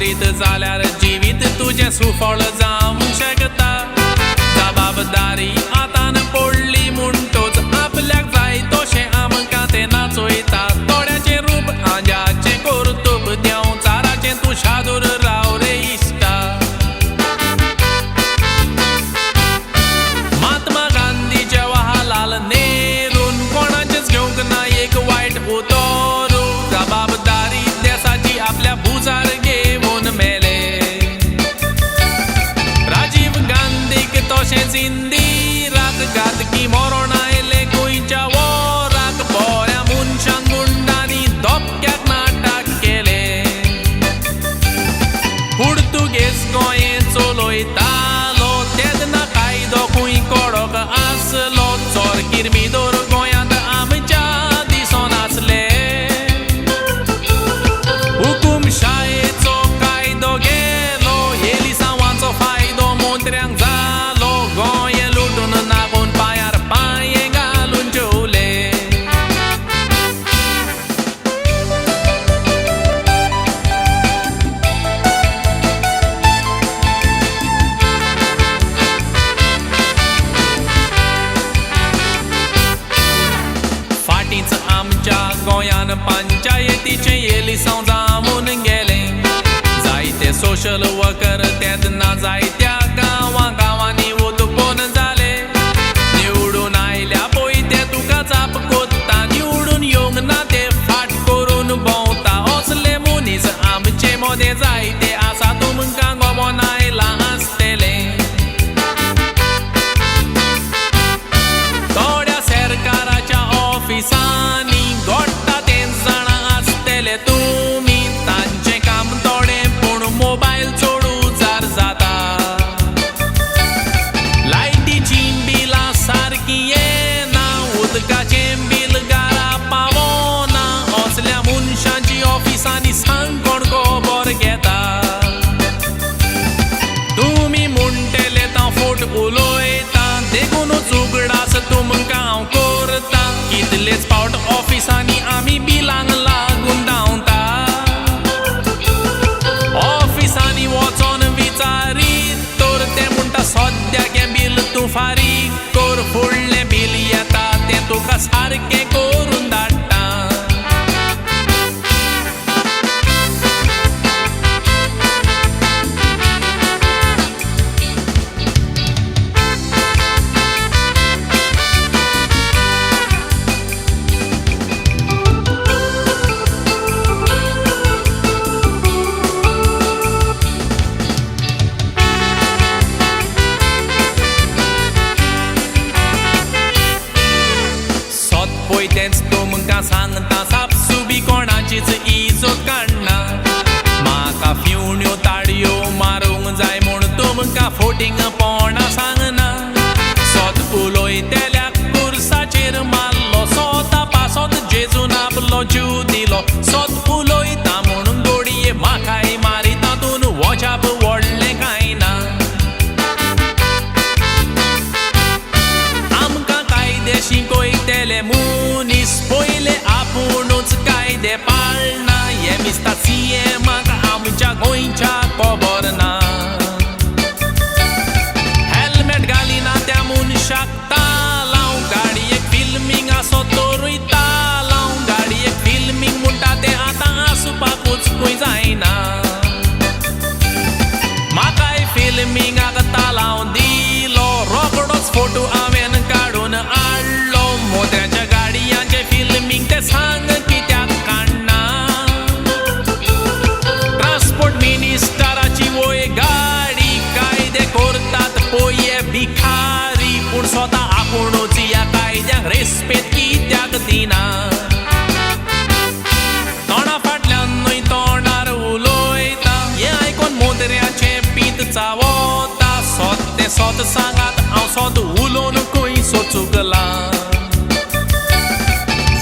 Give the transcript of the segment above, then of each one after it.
करीत जाल्यार जिवीत तुझे सुफळ जावंक शकता जबाबदारी आतान पडली म्हणटोच आपल्याक जाय तशें आमकां ते नाचयता थोड्याचें रूप आंजाचें कर्तुब देंव चाराचें तूं शादूर राव रे इश्टा महात्मा गांधी जवाहरलाल नेरून कोणाचेच घेवंक ना एक वायट उतोरू जबाबदारी देशाची आपल्या भुजार घेवन मेले राजीव गांधीक तशेंच इंदिराक घातकी मरण आयलें गोंयच्या वराक बऱ्या मनशांक गुंडांनी धपक्याक नाटक केलें पुर्तुगेज गोंय चलयतालो तेदना कायदो खूंय कडक आसलो चोर किरमीदोर गोंयांत आमच्या दिसोन आसले हुकुमशायेचो कायदो गेलो एलिसांवाचो फायदो मंत्र्यांक जालो गोंय लुटून नागोन पांयार पांये घालून जेवले फाटींच आमच्या गोंयान पंचायतीचे एलिसांव जावून गेले जायते सोशल वर्कर तेदना जायत्या गांवांनी ओतपोन जाले निवडून आयल्या पळय ते तुका जाप कोत्ता निवडून येवंक ना ते फाट करून भोंवता असले मनीस आमचे मदें जायते आसा तुमकां गोमोन आयलां आसतलें थोड्या सरकाराच्या ऑफिसांनी घोट्टा तें जाणां आसतले तुमी तांचें काम थोडें पूण मोबायल चोडू जार जाता लायटीचीं बिलां सारकीं येना उदकाचें बील घरा पावना असल्या मनशांची ऑफिसांनी सांग कोण खबर घेता तुमी म्हणटले ता फोट उलोयता देखूनच उगडास तुमकां हांव करता कितलेच फावट ऑफिसांनी आमी बिलांक लागून धांवता ऑफिसांनी वचोन विचारीत तर ते म्हणटा सद्याक हें बील तूं फारीक कर फुडलें बील येता तें तुका सारकें करून धाडटा पळय तेंच तुमकां सांगता सापसुबी कोणाचीच इजत काडना म्हाका फिवण्यो ताडयो मारूंक जाय म्हूण तुमकां फोटींग पोणा सांगना सोत उलोयतेल्याक कुर्साचेर मारलो सोता पासोत जेजून आपलो जीव दिलो सोत उलोयता म्हणून गोडये म्हाकाय मारी तातून वजाप व्हडलें कांय ना आमकां कायदे शिकयतेले मनीस पयले आपुणूच कायदे पाळना हे मिस्ता सीएमाक आमच्या गोंयच्या खबर ना हेल्मेट घालिना त्या मनशाक तालांव गाडयेक फिल्मींग आसो तोरूय तालांव गाडयेक फिल्मींग म्हणटा तें आतां आसपाकूच खंय जायना म्हाकाय फिल्मींगाक तालांव दिलो रोखडोच फोटो हांवें काडून हाडलो मोत्याच्या गाडयांचे फिल्मींग ते सांग कित्याक काडना ट्रान्सपोर्ट मिनिस्टराची वय गाडी कायदे करतात पळय भिखारी पूण स्वता आपुणूच ह्या कायद्याक रेस्पेद कित्याक दिना तोंडा फाटल्यान न्हय तोंडार उलोयता हें आयकोन मोदऱ्याचें पीत चावता सोत ते सोत सांगात हांव सोत उलोवन खंय सोचुकलां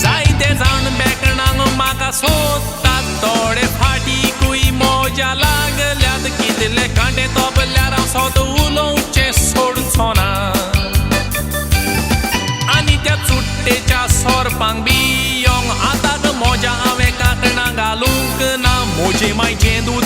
जायते जाण बेकणांक म्हाका सोदतात थोडे फाटीकूय मोज्या लागल्यात कितले कांटे तोपल्यार हांव सोत उलोवचें सोडचो ना आनी त्या चुट्टेच्या सोरपांक बियोंक आतां मोज्या हांवें कांकणां घालूंक ना म्हजें मायचें दूद